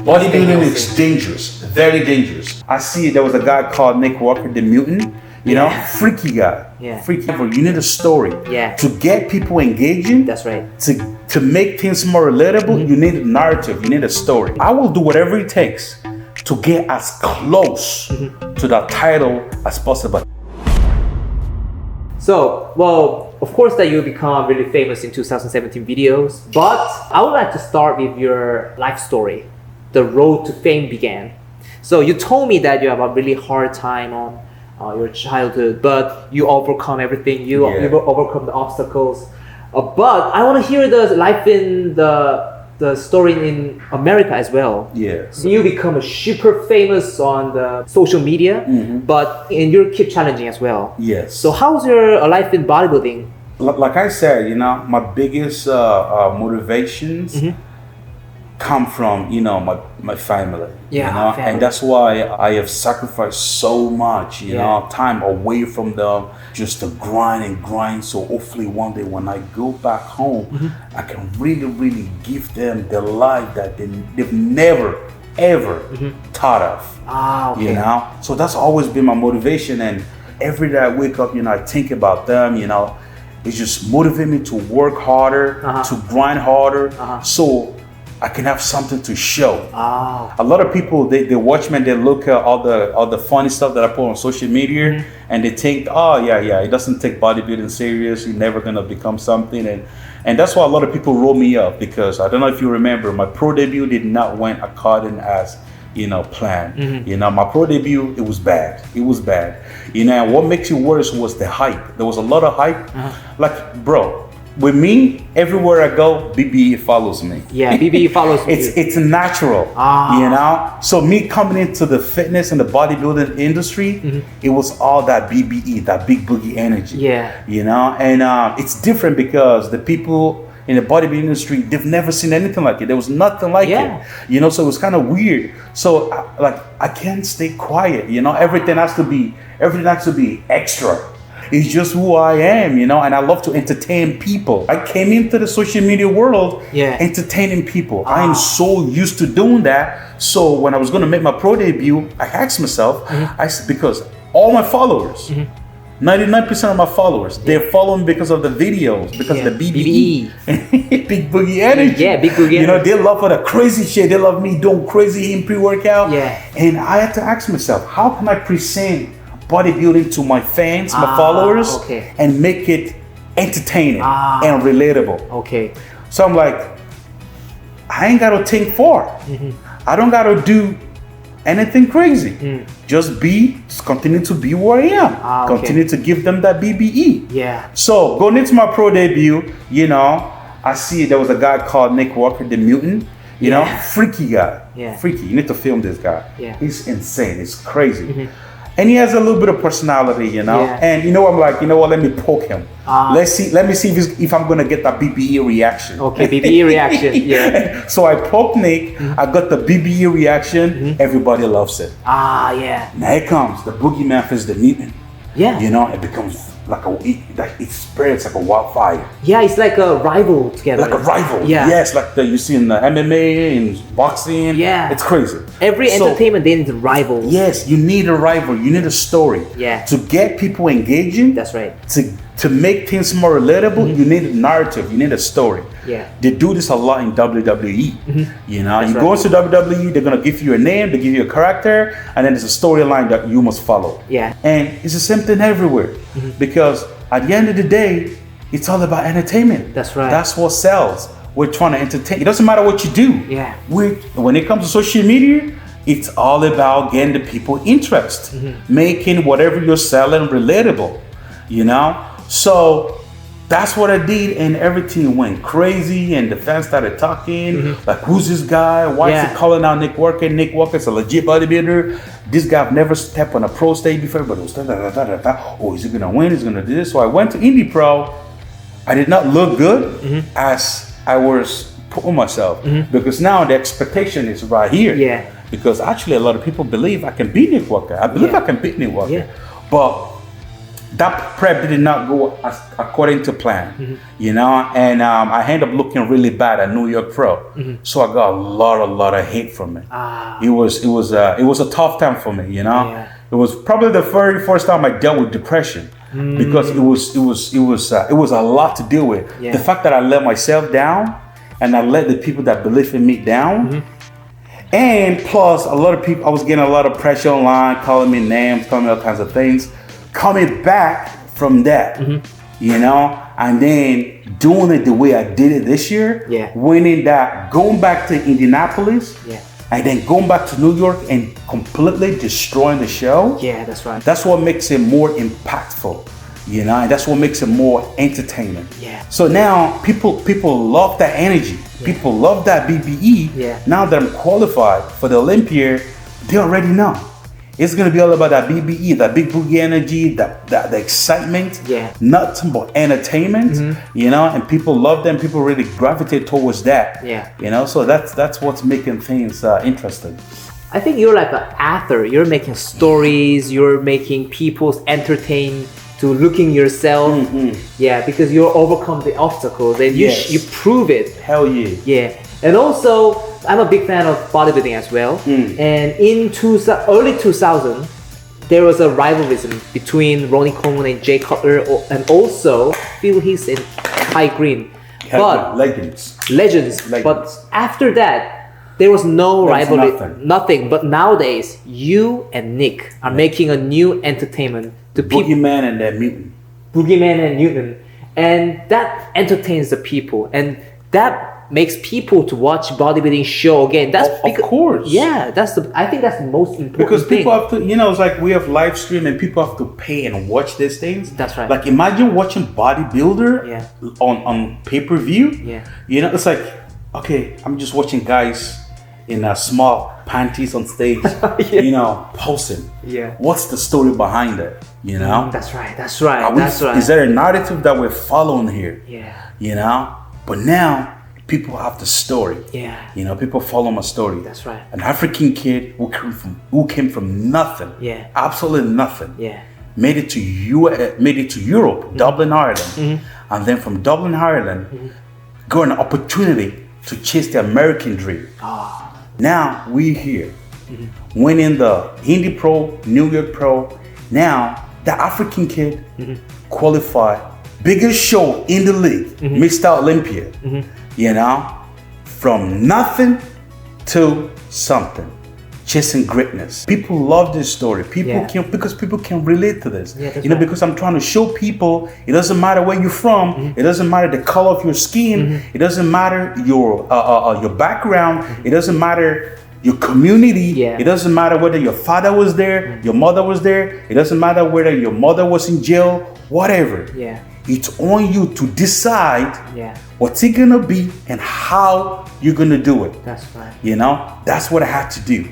Bodybuilding is dangerous, very dangerous. I see there was a guy called Nick Walker, the mutant. You know, freaky guy. Yeah. Freaky. You need a story. Yeah. To get people engaging. That's right. To make things more relatable, you need a narrative. You need a story. I will do whatever it takes to get as close to that title as possible. So, well, of course that you become really famous in 2017 videos, but I would like to start with your life story. The road to fame began. So you told me that you have a really hard time on your childhood, but you overcome everything. You overcome the obstacles. But I want to hear the life in the story in America as well. Yeah. So you become super famous on the social media, but you keep challenging as well. Yes. So how's your life in bodybuilding? Like I said, you know, my biggest motivations come from, you know, my family. Yeah, you know? family. And that's why I have sacrificed so much, you know, time away from them just to grind and grind. So hopefully one day when I go back home, I can really, really give them the life that they've never, ever thought of. Ah, okay. You know? So that's always been my motivation. And every day I wake up, you know, I think about them, you know. It's just motivating me to work harder, to grind harder. So I can have something to show. A lot of people, they watch me and they look at all the funny stuff that I put on social media and they think, oh yeah, he doesn't take bodybuilding serious, he's never gonna become something. And that's why a lot of people roll me up, because I don't know if you remember, my pro debut did not went according as, you know, planned. You know, my pro debut, it was bad. It was bad. You know, and what makes it worse was the hype. There was a lot of hype. Like, bro, with me, everywhere I go, BBE follows me. Yeah, BBE follows me. It's natural, you know? So me coming into the fitness and the bodybuilding industry, it was all that BBE, that big boogie energy. Yeah. You know? And it's different because the people in the bodybuilding industry, they've never seen anything like it. There was nothing like it. You know, so it was kind of weird. So I can't stay quiet, you know? Everything has to be extra. It's just who I am, you know, and I love to entertain people. I came into the social media world entertaining people. I am so used to doing that. So when I was going to make my pro debut, I asked myself, I said, because all my followers, 99% of my followers, they're following because of the videos, because of the BBE. Big boogie energy. Yeah, big boogie energy. You know, they love all the crazy shit. They love me doing crazy in pre-workout. Yeah. And I had to ask myself, how can I present bodybuilding to my fans, my followers, and make it entertaining and relatable? Okay. So I'm like, I ain't gotta think far. I don't gotta do anything crazy. Just continue to be where I am. Continue to give them that BBE. Yeah. So going into my pro debut, you know, I see there was a guy called Nick Walker, the mutant. You know, freaky guy. Yeah. Freaky. You need to film this guy. Yeah. He's insane. It's crazy. And he has a little bit of personality, you know. Yeah. And you know, I'm like, you know what? Let me poke him. Let me see if I'm gonna get that BBE reaction. Okay, BBE reaction. Yeah. So I poked Nick. I got the BBE reaction. Everybody loves it. Yeah. Now here comes the boogeyman is the mutant. Yeah. You know, it becomes like it spreads like a wildfire. Yeah, it's like a rival together. Like a rival. Yeah. Yes, like you see in the MMA and boxing. Yeah. It's crazy. Every entertainment, they need a rival. Yes, you need a rival. You need a story. Yeah. To get people engaging. That's right. To make things more relatable, you need a narrative. You need a story. Yeah. They do this a lot in WWE. You know, you go into WWE, they're gonna give you a name, they give you a character, and then there's a storyline that you must follow. Yeah. And it's the same thing everywhere, because at the end of the day, it's all about entertainment. That's right. That's what sells. We're trying to entertain. It doesn't matter what you do. Yeah. When it comes to social media, it's all about getting the people interest, making whatever you're selling relatable. You know. So that's what I did, and everything went crazy, and the fans started talking, like, who's this guy? Why is he calling out Nick Walker? Nick Walker's a legit bodybuilder. This guy I've never stepped on a pro stage before, but it was oh, is he gonna win? He's gonna do this. So I went to Indie Pro. I did not look good as I was putting myself, because now the expectation is right here. Yeah. Because actually a lot of people believe I can beat Nick Walker. I believe I can beat Nick Walker. But that prep did not go according to plan, you know, and I ended up looking really bad at New York Pro. So I got a lot of hate from it. It was a tough time for me, you know. Yeah. It was probably the very first time I dealt with depression because it was a lot to deal with. Yeah. The fact that I let myself down and I let the people that believe in me down. And plus, a lot of people, I was getting a lot of pressure online, calling me names, calling me all kinds of things. Coming back from that, you know, and then doing it the way I did it this year, winning that, going back to Indianapolis, and then going back to New York and completely destroying the show. Yeah, that's right. That's what makes it more impactful, you know, and that's what makes it more entertaining. Yeah. So now people love that energy. Yeah. People love that BBE. Yeah. Now that I'm qualified for the Olympia, they already know. It's gonna be all about that BBE, that big boogie energy, the excitement, nothing but entertainment, you know, and people love them. People really gravitate towards that, you know. So that's what's making things interesting. I think you're like an author. You're making stories. You're making people entertained to looking yourself. Yeah, because you overcome the obstacles and you prove it. Hell yeah. Yeah, and also. I'm a big fan of bodybuilding as well. And in early 2000, there was a rivalry between Ronnie Coleman and Jay Cutler, and also Phil Heath and Kai Green. But legends. But after that, there was no rivalry. Nothing. But nowadays, you and Nick are making a new entertainment to people. Boogeyman and that mutant. Boogeyman and Newton, and that entertains the people, and that makes people to watch bodybuilding show again. That's of course. Yeah, I think that's the most important because thing. People have to, you know, it's like we have live stream and people have to pay and watch these things. That's right. Like imagine watching bodybuilder on pay-per-view. Yeah. You know, it's like, okay, I'm just watching guys in small panties on stage, you know, posing. Yeah. What's the story behind it? You know? That's right. Is there a narrative that we're following here? Yeah. You know? But now people have the story. Yeah. You know, people follow my story. That's right. An African kid who came from nothing. Yeah. Absolutely nothing. Yeah. Made it to Europe, Dublin, Ireland. And then from Dublin, Ireland, got an opportunity to chase the American dream. Now we're here. Winning the Indy Pro, New York Pro. Now the African kid qualified. Biggest show in the league, Mr. Olympia. You know, from nothing to something, chasing greatness. People love this story. Because people can relate to this. Yeah, you know, because I'm trying to show people it doesn't matter where you're from. It doesn't matter the color of your skin. It doesn't matter your background. It doesn't matter your community. It doesn't matter whether your father was there, your mother was there. It doesn't matter whether your mother was in jail. Whatever. It's on you to decide what's it gonna be and how you're gonna do it. That's right. You know, that's what I had to do.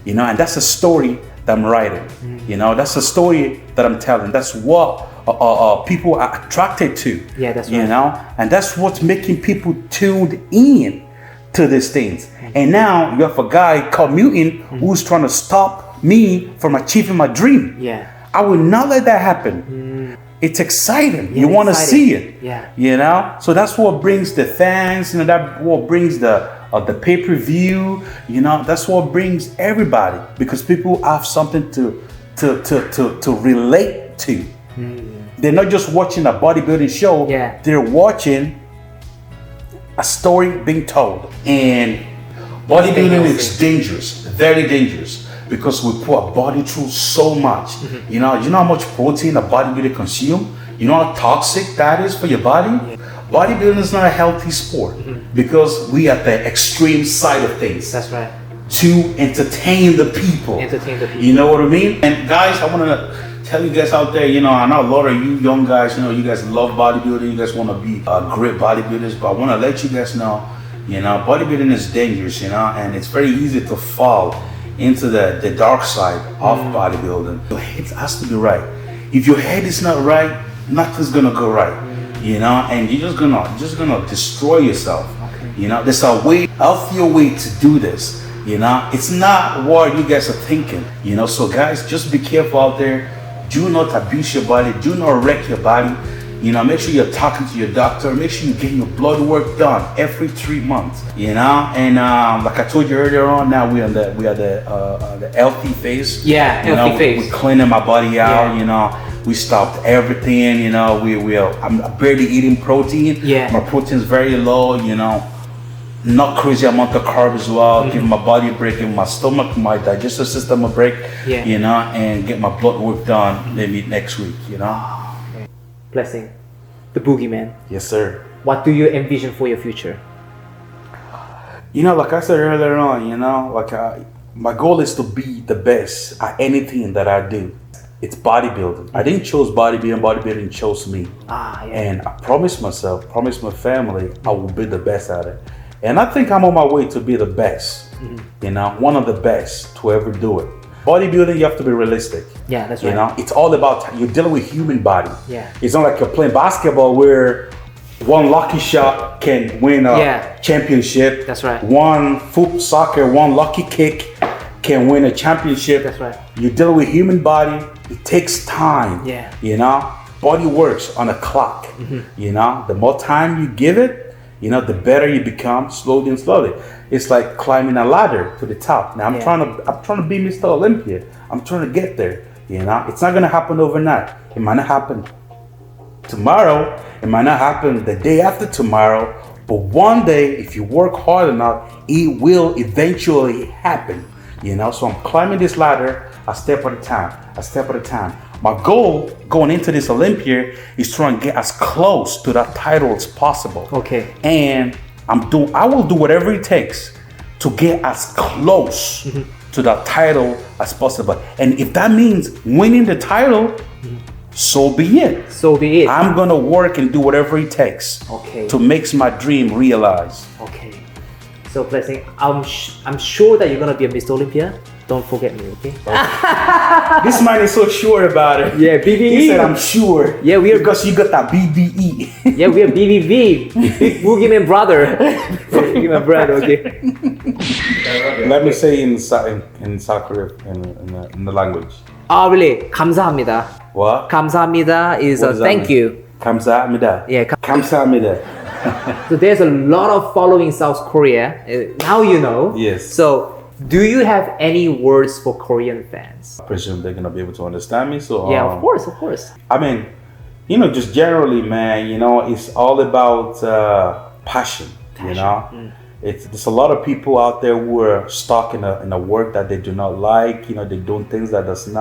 You know, and that's a story that I'm writing. You know, that's a story that I'm telling. That's what people are attracted to. Yeah, that's right. You know, and that's what's making people tuned in to these things. And now you have a guy called Mutant who's trying to stop me from achieving my dream. Yeah, I will not let that happen. It's exciting. You want to see it. Yeah. You know? So that's what brings the fans, you know, that's what brings the pay-per-view, you know, that's what brings everybody, because people have something to relate to. They're not just watching a bodybuilding show, they're watching a story being told. And bodybuilding is dangerous, very dangerous. Because we put our body through so much. You know how much protein a bodybuilder consumes? You know how toxic that is for your body? Bodybuilding is not a healthy sport because we are the extreme side of things. That's right. To entertain the people. You know what I mean? And guys, I want to tell you guys out there, you know, I know a lot of you young guys, you know, you guys love bodybuilding, you guys want to be great bodybuilders, but I want to let you guys know, you know, bodybuilding is dangerous, you know, and it's very easy to fall into the dark side of bodybuilding. Your head has to be right. If your head is not right, nothing's gonna go right. You know, and you're just gonna destroy yourself. You know, there's a healthier way to do this. You know, it's not what you guys are thinking. You know, so guys, just be careful out there. Do not abuse your body. Do not wreck your body. You know, make sure you're talking to your doctor. Make sure you're getting your blood work done every 3 months. You know, and like I told you earlier on, now we are the healthy phase. Yeah, healthy phase. We're cleaning my body out. You know, we stopped everything. You know, I'm barely eating protein. Yeah, my protein is very low. You know, not crazy amount of carbs as well. Give my body a break, give my stomach, my digestive system a break. Yeah, you know, and get my blood work done maybe next week. You know. Blessing, the boogeyman. Yes, sir. What do you envision for your future? You know, like I said earlier on, you know, like my goal is to be the best at anything that I do. It's bodybuilding. I didn't choose bodybuilding. Bodybuilding chose me. Yeah. And I promised myself, promised my family, I will be the best at it. And I think I'm on my way to be the best. You know, one of the best to ever do it. Bodybuilding, you have to be realistic. Yeah, that's right. You know, it's all about, you're dealing with human body. Yeah. It's not like you're playing basketball where one lucky shot can win a championship. That's right. One soccer, one lucky kick can win a championship. That's right. You're dealing with human body. It takes time. Yeah. You know, body works on a clock. You know, the more time you give it, you know, the better you become slowly and slowly. It's like climbing a ladder to the top. Now I'm trying to be Mr. Olympia. I'm trying to get there. You know, it's not gonna happen overnight. It might not happen tomorrow. It might not happen the day after tomorrow. But one day, if you work hard enough, it will eventually happen. You know, so I'm climbing this ladder a step at a time, a step at a time. My goal going into this Olympia is trying to get as close to that title as possible. Okay. And I will do whatever it takes to get as close to that title as possible. And if that means winning the title, so be it. So be it. I'm gonna work and do whatever it takes to make my dream realized. Okay. So Blessing, I'm sure that you're gonna be a Mr. Olympia. Don't forget me, okay? This man is so sure about it. Yeah, BBE. He said, I'm sure. Yeah, we are. Because you got that BBE. Yeah, we are BBB. Big Boogeyman brother. Boogeyman brother, okay? Let me say in South Korea, in the language. Oh, really? 감사합니다. What? 감사합니다 is a thank you. 감사합니다. Yeah. 감사합니다. So there's a lot of following in South Korea. Now you know. Yes. So, do you have any words for Korean fans? I presume they're gonna be able to understand me. So yeah, of course. I mean, you know, just generally, man, you know, it's all about passion. You know, there's a lot of people out there who are stuck in a work that they do not like. You know, they're doing things that doesn't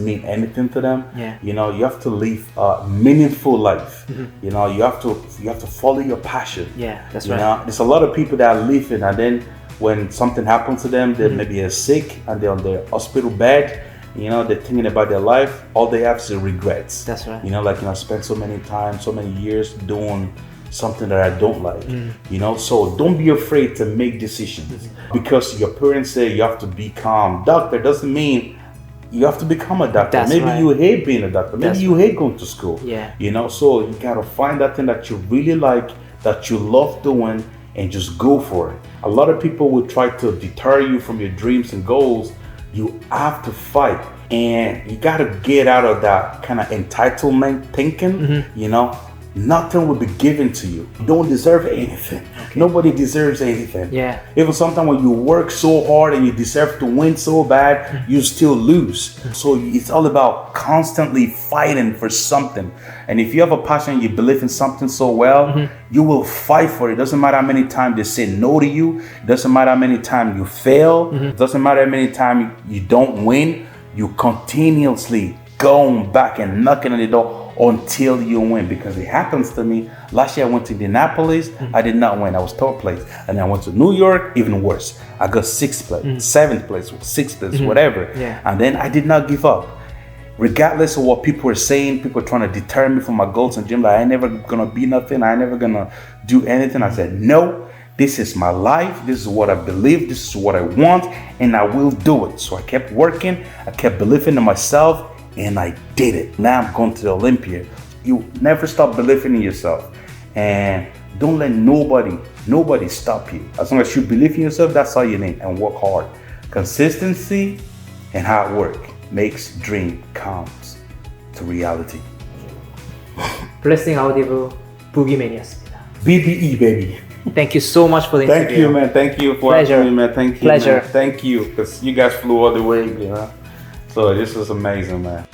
mean anything to them. Yeah. You know, you have to live a meaningful life. You know, you have to follow your passion. Yeah, that's right. You know, there's a lot of people that are living and then when something happens to them, they maybe are sick and they're on their hospital bed, you know, they're thinking about their life, all they have is regrets. That's right. You know, like, you know, I spent so many times, so many years doing something that I don't like, you know, so don't be afraid to make decisions. Because your parents say you have to become doctor doesn't mean you have to become a doctor. That's maybe you hate being a doctor, maybe you hate going to school. Yeah. You know, so you gotta find that thing that you really like, that you love doing, and just go for it. A lot of people will try to deter you from your dreams and goals. You have to fight, and you gotta get out of that kind of entitlement thinking. You know, nothing will be given to you. You don't deserve anything. Nobody deserves anything. Yeah. Even sometimes when you work so hard and you deserve to win so bad, you still lose. So it's all about constantly fighting for something. And if you have a passion, you believe in something so well, you will fight for it. It doesn't matter how many times they say no to you. It doesn't matter how many times you fail. It doesn't matter how many times you don't win. You continuously going back and knocking on the door until you win, because it happens to me. Last year I went to Indianapolis, I did not win, I was third place. And then I went to New York, even worse. I got sixth place, seventh place, sixth place, whatever. Yeah. And then I did not give up. Regardless of what people were saying, people trying to deter me from my goals and dreams, like I ain't never gonna be nothing, I ain't never gonna do anything. I said, no, this is my life, this is what I believe, this is what I want, and I will do it. So I kept working, I kept believing in myself, and I did it. Now I'm going to the Olympia. You never stop believing in yourself, and don't let nobody stop you. As long as you believe in yourself, that's all you need, and work hard. Consistency and hard work. makes dream comes to reality. 블레싱아우디부 부기맨이었습니다. BBE baby. Thank you so much for the Thank interview. you, man. Thank you for Pleasure. having me, man. Thank you, Pleasure. man. Thank you, because you guys flew all the way, you know. So this was amazing, man.